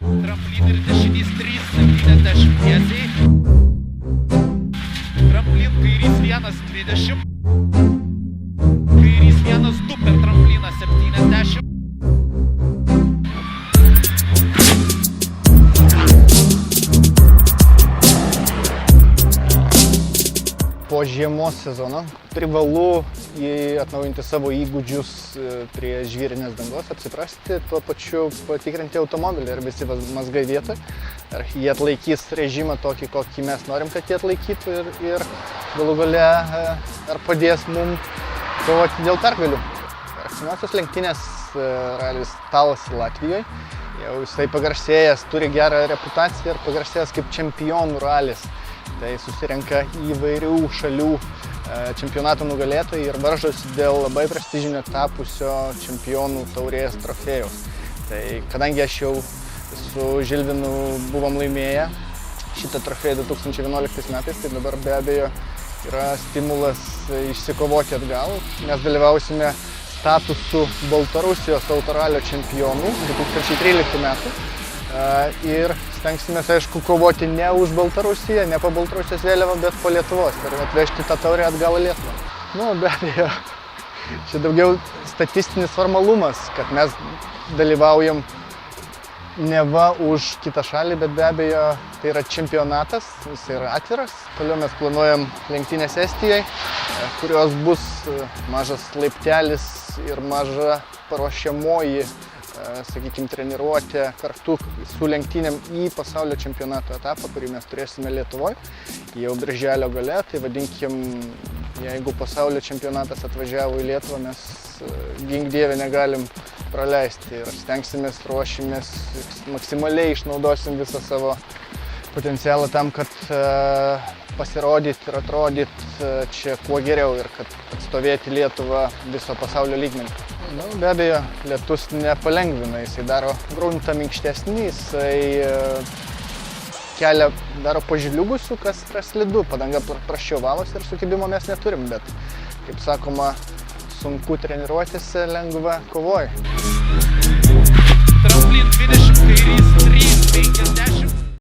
Tramplin ir dešinys 3,70 tiesiai. Tramplin kairys 1,20. Kairys 1,2 per trampliną 70. Po žiemos sezono privalu atnaujinti savo įgūdžius prie žvyrinės dangos, apsiprasti, tuo pačiu patikrinti automobilį, ar visi mazgai vietoje, ar jie atlaikys režimą tokį, kokį mes norim, kad jie atlaikytų ir galų gale ar padės mums kovoti dėl pergalių. Artimiausios lenktynės ralis Talas Latvijoje. Jau jisai pagarsėjęs, turi gerą reputaciją ir pagarsėjęs kaip čempionų ralis. Tai susirenka įvairių šalių čempionatų nugalėtojai ir varžosi dėl labai prestižinio tapusio čempionų taurės trofėjaus. Tai kadangi aš jau su Žilvinu buvom laimėję šitą trofėją 2011 metais, tai dabar be abejo yra stimulas išsikovoti atgal. Mes dalyvausime statusų Baltarusijos autoralio čempionų 2013 metų. Ir stengsime, aišku, kovoti ne už Baltarusiją, ne po Baltarusijos vėliavą, bet po Lietuvos ir atvežti tą taurę atgal į Lietuvą. Nu, be abejo, čia daugiau statistinis formalumas, kad mes dalyvaujam neva už kitą šalį, bet be abejo tai yra čempionatas, jis yra atviras. Toliau mes planuojam lenktynės Estijoje, kurios bus mažas laiptelis ir maža paruošiamoji, sakykime, treniruotė kartu su lenktynėm į pasaulio čempionato etapą, kurį mes turėsime Lietuvoje. Jau birželio gale, tai vadinkim, jeigu pasaulio čempionatas atvažiavo į Lietuvą, mes gink dieve negalim praleisti ir stengsimės, ruošimės, maksimaliai išnaudosim visą savo potencialą tam, kad pasirodyti ir atrodyti čia kuo geriau ir kad atstovėti Lietuvą viso pasaulio lygmenį. Nu, be abejo, lietus nepalengvina, jisai daro gruntą minkštesnį, jisai kelią daro pažliugusių, kas yra slidu, padanga prasčiau valosi ir sukibimo mes neturim, bet, kaip sakoma, sunku treniruotėse, lengva kovoji. Tramplin 20, kairys 3,50.